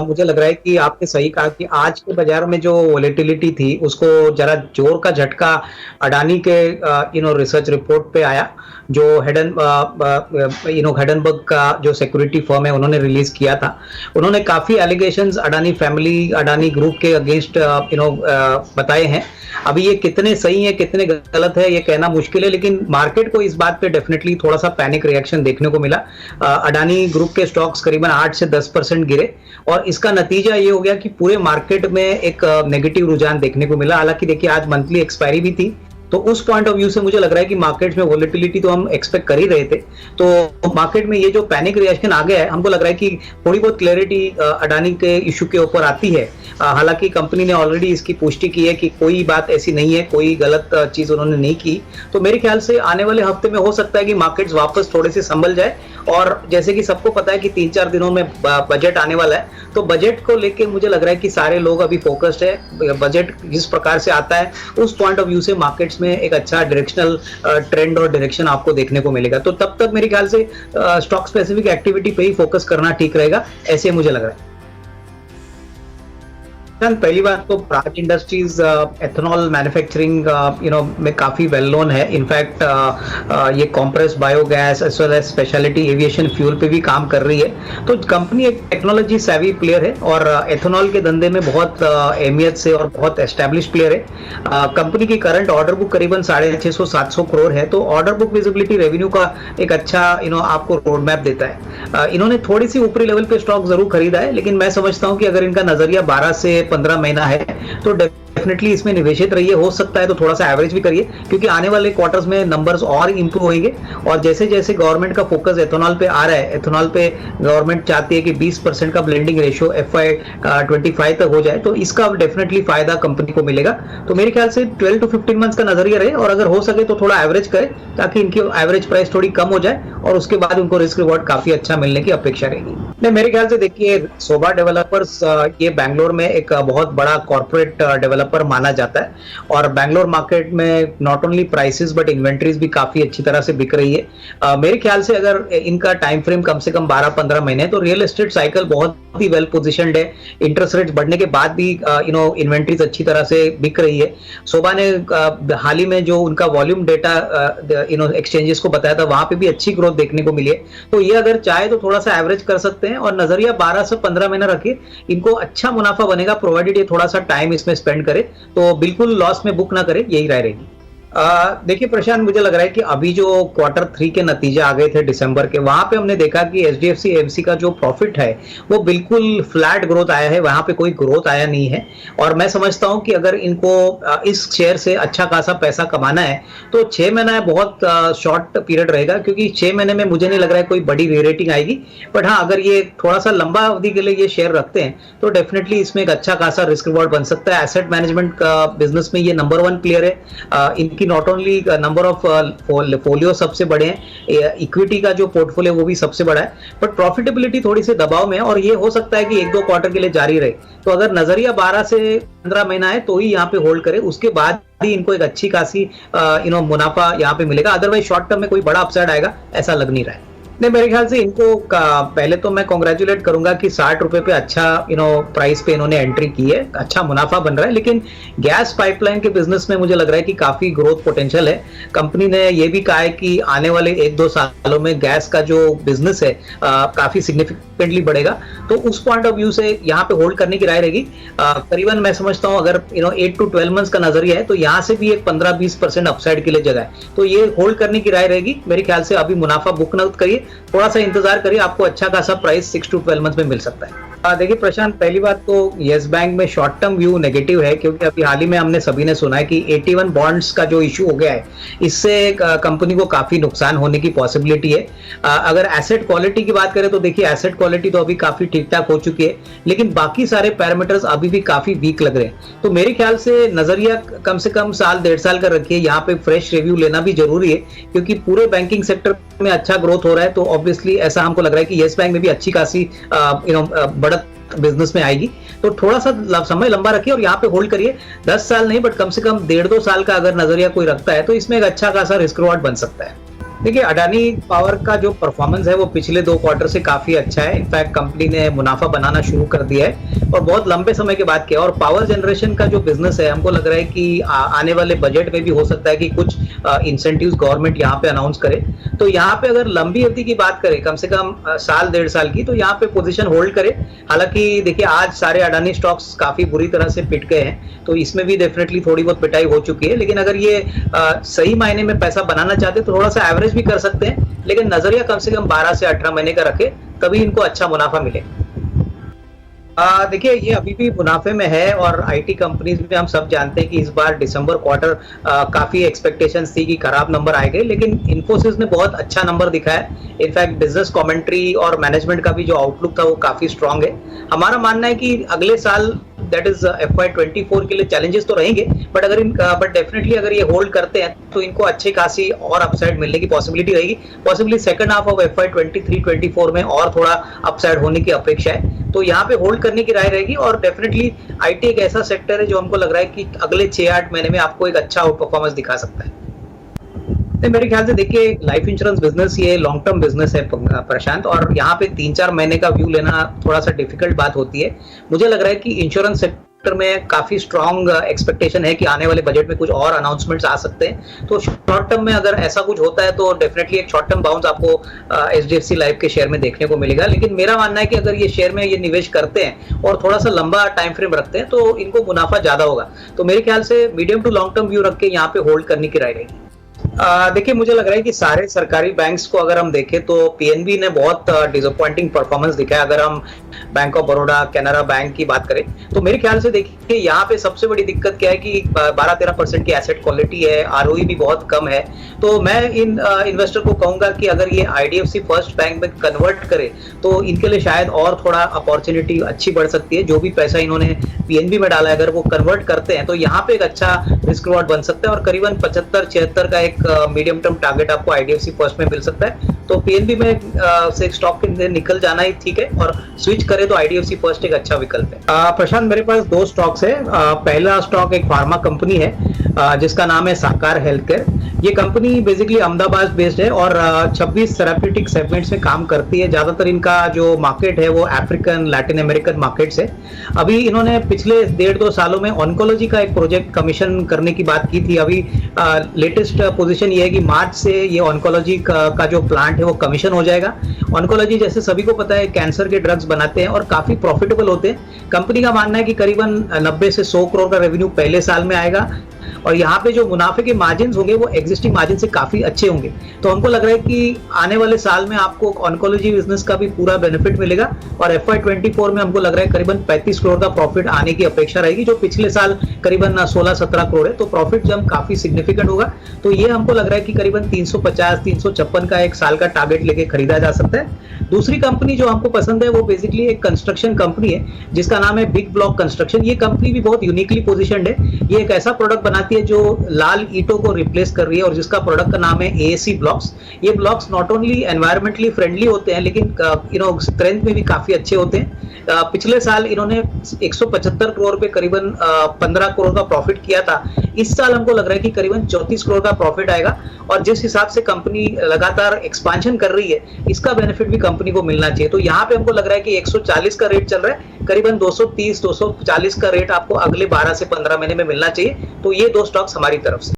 मुझे लग रहा है कि आपने सही कहा कि आज के बाजार में जो वोलेटिलिटी थी उसको जरा जोर का झटका अडानी के रिसर्च रिपोर्ट पे आया, जो हेडनबर्ग का जो सिक्योरिटी फर्म है उन्होंने रिलीज किया था। उन्होंने काफी allegations Adani family, Adani group के अगेंस्ट बताए हैं। अभी ये कितने सही है कितने गलत है ये कहना मुश्किल है, लेकिन मार्केट को इस बात पे डेफिनेटली थोड़ा सा पैनिक रिएक्शन देखने को मिला। अडानी ग्रुप के स्टॉक्स करीबन 8 से 10% गिरे और इसका नतीजा ये हो गया कि पूरे मार्केट में एक नेगेटिव रुझान देखने को मिला। हालांकि देखिए आज मंथली एक्सपायरी भी थी, तो उस पॉइंट ऑफ व्यू से मुझे लग रहा है कि मार्केट में वोलेटिलिटी तो हम एक्सपेक्ट कर ही रहे थे। तो मार्केट में ये जो पैनिक रिएक्शन आ गया है, हमको लग रहा है कि थोड़ी बहुत क्लैरिटी अडानी के इशू के ऊपर आती है। हालांकि कंपनी ने ऑलरेडी इसकी पुष्टि की है कि कोई बात ऐसी नहीं है, कोई गलत चीज उन्होंने नहीं की। तो मेरे ख्याल से आने वाले हफ्ते में हो सकता है कि मार्केट्स वापस थोड़े से संभल जाए। और जैसे कि सबको पता है कि 3-4 दिनों में बजट आने वाला है, तो बजट को लेके मुझे लग रहा है कि सारे लोग अभी फोकस्ड है। बजट जिस प्रकार से आता है उस पॉइंट ऑफ व्यू से मार्केट्स में एक अच्छा डायरेक्शनल ट्रेंड और डायरेक्शन आपको देखने को मिलेगा। तो तब तक मेरे ख्याल से स्टॉक स्पेसिफिक एक्टिविटी पे ही फोकस करना ठीक रहेगा, ऐसे मुझे लग रहा है। पहली बात तो प्राज इंडस्ट्रीज एथेनॉल मैन्युफैक्चरिंग में काफी वेल नोन है। इनफैक्ट ये compress biogas as well as speciality aviation fuel पे भी काम कर रही है। तो कंपनी एक टेक्नोलॉजी सेवी प्लेयर है और एथेनॉल के धंधे में बहुत अहमियत से और बहुत एस्टेब्लिश प्लेयर है। कंपनी की करंट ऑर्डर बुक करीबन 650-700 करोड़ है, तो ऑर्डर बुक विजिबिलिटी रेवेन्यू का एक अच्छा आपको रोड मैप देता है। इन्होंने थोड़ी सी ऊपरी लेवल पे स्टॉक जरूर खरीदा है, लेकिन मैं समझता हूं कि अगर इनका नजरिया 12 से 15 महीना है तो डेफिनेटली इसमें निवेशित रहिए। हो सकता है तो थोड़ा सा एवरेज भी करिए, क्योंकि आने वाले क्वार्टर्स में नंबर्स और इंप्रूव होंगे। और जैसे जैसे गवर्नमेंट का फोकस एथेनॉल पे आ रहा है, एथेनॉल पे गवर्नमेंट चाहती है कि 20% का ब्लेंडिंग रेशियो FY25 तक हो जाए, तो इसका डेफिनेटली फायदा कंपनी को मिलेगा। तो मेरे ख्याल से 12 to 15 मंथ्स का नजरिया रहे और अगर हो सके तो थोड़ा एवरेज करें, ताकि इनकी एवरेज प्राइस थोड़ी कम हो जाए और उसके बाद उनको रिस्क रिवॉर्ड काफी अच्छा मिलने की अपेक्षा रहेगी। मेरे ख्याल से देखिए, सोबा डेवलपर्स ये बैंगलोर में एक बहुत बड़ा कॉर्पोरेट डेवलपर माना जाता है और बैंगलोर मार्केट में not only prices but inventories भी काफी अच्छी तरह से बिक रही है। मेरे ख्याल से अगर इनका टाइम फ्रेम कम से कम 12-15 महीने, तो रियल एस्टेट साइकिल बहुत ही वेल पोजिशनड है। इंटरेस्ट रेट बढ़ने के बाद भी इन्वेंट्रीज अच्छी तरह से बिक रही है। सोबा ने हाल ही में जो उनका वॉल्यूम डेटा एक्सचेंजेस को बताया था, वहां पे भी अच्छी ग्रोथ देखने को मिली है। तो ये अगर चाहे तो थोड़ा सा एवरेज कर सकते हैं और नजरिया 12 से 15 महीना रखिए, इनको अच्छा मुनाफा बनेगा, प्रोवाइडेड ये थोड़ा सा टाइम इसमें स्पेंड करे, तो बिल्कुल लॉस में बुक ना करे, यही राय रहेगी। देखिए प्रशांत, मुझे लग रहा है कि अभी जो Q3 के नतीजे आ गए थे दिसंबर के, वहां पे हमने देखा कि HDFC AMC का जो प्रॉफिट है वो बिल्कुल फ्लैट ग्रोथ आया है, वहां पे कोई ग्रोथ आया नहीं है। और मैं समझता हूं कि अगर इनको इस शेयर से अच्छा खासा पैसा कमाना है तो 6 महीना बहुत शॉर्ट पीरियड रहेगा, क्योंकि 6 महीने में मुझे नहीं लग रहा है कोई बड़ी रेटिंग आएगी। बट हाँ, अगर ये थोड़ा सा लंबा अवधि के लिए ये शेयर रखते हैं तो डेफिनेटली इसमें एक अच्छा खासा रिस्क रिवॉर्ड बन सकता है। एसेट मैनेजमेंट का बिजनेस में ये नंबर 1 प्लेयर है। इनकी not only number of folio सबसे बड़े हैं, इक्विटी का जो पोर्टफोलियो वो भी सबसे बड़ा है, बट प्रॉफिटेबिलिटी थोड़ी सी दबाव में है और ये हो सकता है कि 1-2 क्वार्टर के लिए जारी रहे। तो अगर नजरिया 12 से 15 महीना है तो ही यहाँ पे होल्ड करे, उसके बाद ही इनको एक अच्छी खासी मुनाफा यहाँ पे मिलेगा। अदरवाइज शॉर्ट टर्म में कोई बड़ा अपसाइड आएगा ऐसा लग नहीं रहा है। नहीं, मेरे ख्याल से इनको पहले तो मैं कॉन्ग्रेचुलेट करूंगा कि 60 रुपए पे अच्छा प्राइस पे इन्होंने एंट्री की है, अच्छा मुनाफा बन रहा है। लेकिन गैस पाइपलाइन के बिजनेस में मुझे लग रहा है कि काफी ग्रोथ पोटेंशियल है। कंपनी ने ये भी कहा है कि आने वाले 1-2 सालों में गैस का जो बिजनेस है काफी सिग्निफिकेंटली बढ़ेगा। तो उस पॉइंट ऑफ व्यू से यहाँ पे होल्ड करने की राय रहेगी। करीबन मैं समझता हूँ अगर 8 to 12 मंथ्स का नजरिया है तो यहाँ से भी एक 15-20% अपसाइड के लिए जगह है, तो ये होल्ड करने की राय रहेगी। मेरे ख्याल से अभी मुनाफा बुक न करिए, थोड़ा सा इंतजार करिए, आपको अच्छा खासा प्राइस 6 to 12 मंथ में मिल सकता है। देखिए प्रशांत, पहली बात तो यस बैंक में शॉर्ट टर्म व्यू नेगेटिव है, क्योंकि अभी हाल ही में हमने सभी ने सुना है कि 81 बॉन्ड्स का जो इशू हो गया है, इससे कंपनी को काफी नुकसान होने की पॉसिबिलिटी है। अगर एसेट क्वालिटी की बात करें तो देखिए एसेट क्वालिटी तो अभी काफी ठीक ठाक हो चुकी है, लेकिन बाकी सारे पैरामीटर्स अभी भी काफी वीक लग रहे हैं। तो मेरे ख्याल से नजरिया कम से कम 1-1.5 साल का रखिए। यहाँ पे फ्रेश रिव्यू लेना भी जरूरी है, क्योंकि पूरे बैंकिंग सेक्टर में अच्छा ग्रोथ हो रहा है। तो ऑब्वियसली ऐसा हमको लग रहा है कि येस बैंक में भी अच्छी खासी बढ़त बिजनेस में आएगी। तो थोड़ा सा समय लंबा रखिए और यहाँ पे होल्ड करिए। 10 साल नहीं, बट कम से कम 1.5-2 साल का अगर नजरिया कोई रखता है तो इसमें एक अच्छा खासा रिस्क रिवॉर्ड बन सकता है। देखिए, अडानी पावर का जो परफॉर्मेंस है वो पिछले 2 क्वार्टर से काफ़ी अच्छा है। इनफैक्ट कंपनी ने मुनाफ़ा बनाना शुरू कर दिया है और बहुत लंबे समय के बाद किया। और पावर जनरेशन का जो बिज़नेस है, हमको लग रहा है कि आने वाले बजट में भी हो सकता है कि कुछ इंसेंटिव्स गवर्नमेंट यहाँ पे अनाउंस करे। तो यहाँ पे अगर लंबी अवधि की बात करें, कम से कम साल, डेढ़ साल की, तो यहाँ पे पोज़ीशन होल्ड करे। हालाँकि देखिए, आज सारे अडानी स्टॉक्स काफ़ी बुरी तरह से पिट गए हैं, तो इसमें भी डेफ़िनेटली थोड़ी बहुत पिटाई हो चुकी है। लेकिन अगर ये सही मायने में पैसा बनाना चाहते हैं तो थोड़ा-सा एवरेज भी कर सकते हैं, लेकिन नजरिया कम से कम 12 से 18 महीने का रखें, तभी इनको अच्छा मुनाफा मिले। देखिए, ये अभी भी मुनाफे में है और आईटी कंपनीज में हम सब जानते हैं कि इस बार दिसंबर क्वार्टर काफी एक्सपेक्टेशंस थी कि खराब नंबर आएंगे, लेकिन इन्फोसिस ने बहुत अच्छा नंबर दिखाया। इनफैक्ट बिजनेस कमेंट्री और मैनेजमेंट का भी जो आउटलुक था वो काफी स्ट्रांग है। हमारा मानना है कि अगले साल, दैट इज FY24 के लिए चैलेंजेस तो रहेंगे, बट डेफिनेटली अगर ये होल्ड करते हैं तो इनको अच्छी खासी और अपसाइड मिलने की पॉसिबिलिटी रहेगी। Possibly second half of FY23-24 में और थोड़ा अपसाइड होने की अपेक्षा है। तो यहाँ पे होल्ड करने की राय रहेगी और डेफिनेटली आईटी एक ऐसा सेक्टर है जो हमको लग रहा है कि अगले 6-8 महीने में आपको एक अच्छा आउट परफॉर्मेंस दिखा सकता है। नहीं, मेरे ख्याल से देखिए, लाइफ इंश्योरेंस बिजनेस ये लॉन्ग टर्म बिजनेस है प्रशांत, और यहाँ पे 3-4 महीने का व्यू लेना थोड़ा सा डिफिकल्ट बात होती है। मुझे लग रहा है कि इंश्योरेंस सेक्टर में काफी स्ट्रॉन्ग एक्सपेक्टेशन है कि आने वाले बजट में कुछ और अनाउंसमेंट्स आ सकते हैं। तो शॉर्ट टर्म में अगर ऐसा कुछ होता है तो डेफिनेटली एक शॉर्ट टर्म बाउंस आपको HDFC लाइफ के शेयर में देखने को मिलेगा। लेकिन मेरा मानना है कि अगर ये शेयर में ये निवेश करते हैं और थोड़ा सा लंबा टाइम फ्रेम रखते हैं तो इनको मुनाफा ज्यादा होगा। तो मेरे ख्याल से medium to long term view रख के यहाँ पे होल्ड करने की राय रहेगी। देखिए, मुझे लग रहा है कि सारे सरकारी बैंक्स को अगर हम देखें तो PNB ने बहुत डिसअपॉइंटिंग परफॉर्मेंस दिखाया। अगर हम bank of Baroda, Canara bank की बात करें तो मेरे ख्याल से देखिए, यहाँ पे सबसे बड़ी दिक्कत क्या है कि 12-13% की एसेट क्वालिटी है, ROE भी बहुत कम है। तो मैं इन इन्वेस्टर को कहूंगा कि अगर ये IDFC फर्स्ट बैंक में कन्वर्ट करे तो इनके लिए शायद और थोड़ा अपॉर्चुनिटी अच्छी बढ़ सकती है। जो भी पैसा इन्होंने PNB में डाला है, अगर वो कन्वर्ट करते हैं तो यहाँ पे एक अच्छा रिस्क रिवॉर्ड बन सकता है और करीबन 75-76 का एक मीडियम टर्म टारगेट आपको IDFC फर्स्ट में मिल सकता है। तो PNB में से स्टॉक के निकल जाना ही ठीक है और स्विच करे तो IDFC फर्स्ट एक अच्छा विकल्प है। प्रशांत, मेरे पास 2 स्टॉक्स है। पहला स्टॉक एक फार्मा कंपनी है जिसका नाम है साकार हेल्थ केयर। ये कंपनी बेसिकली अहमदाबाद बेस्ड है और 26 थेराप्यूटिक सेगमेंट्स में काम करती है। ज्यादातर इनका जो मार्केट है वो अफ्रीकन, लैटिन अमेरिकन मार्केट्स है। अभी इन्होंने पिछले 1.5-2 सालों में ऑन्कोलॉजी का एक प्रोजेक्ट कमीशन करने की बात की थी। अभी लेटेस्ट पोजीशन ये है कि मार्च से ये ऑन्कोलॉजी का जो प्लांट है वो कमीशन हो जाएगा। ऑन्कोलॉजी, जैसे सभी को पता है, कैंसर के ड्रग्स बनाते हैं और काफी प्रॉफिटेबल होते हैं। कंपनी का मानना है कि करीबन 90 से 100 करोड़ का रेवेन्यू पहले साल में आएगा और यहाँ पे जो मुनाफे के मार्जिन होंगे वो एग्जिस्टिंग मार्जिन से काफी अच्छे होंगे। तो हमको लग रहा है कि आने वाले साल में आपको ऑन्कोलॉजी बिजनेस का भी पूरा बेनिफिट मिलेगा और FY24 में हमको लग रहा है करीबन 35 करोड़ का प्रॉफिट आने की अपेक्षा रहेगी, जो पिछले साल करीबन 16-17 करोड़ है। तो प्रॉफिट जब काफी सिग्निफिकेंट होगा तो ये हमको लग रहा है कि करीबन 350-356 का एक साल का टारगेट लेके खरीदा जा सकता है। दूसरी कंपनी जो हमको पसंद है वो बेसिकली एक कंस्ट्रक्शन कंपनी है जिसका नाम है बिग ब्लॉक कंस्ट्रक्शन। ये कंपनी भी बहुत यूनिकली पोजीशंड है। ये एक ऐसा प्रोडक्ट बनाती है जो लाल ईंटों को रिप्लेस कर रही है और जिसका प्रोडक्ट का नाम है AAC ब्लॉक्स। ये blocks not only environmentally friendly होते हैं लेकिन स्ट्रेंथ में भी काफी अच्छे होते हैं। पिछले साल इन्होंने 175 करोड़ पे करीबन 15 करोड़ का प्रॉफिट किया था। इस साल हमको लग रहा है कि करीबन 34 करोड़ का प्रॉफिट आएगा और जिस हिसाब से कंपनी लगातार एक्सपांशन कर रही है इसका बेनिफिट भी कंपनी को मिलना चाहिए। तो यहाँ पे हमको लग रहा है कि 140 का रेट चल रहा है, करीबन 230-240 का रेट आपको अगले 12 से 15 महीने में मिलना चाहिए। तो ये 2 स्टॉक्स हमारी तरफ से।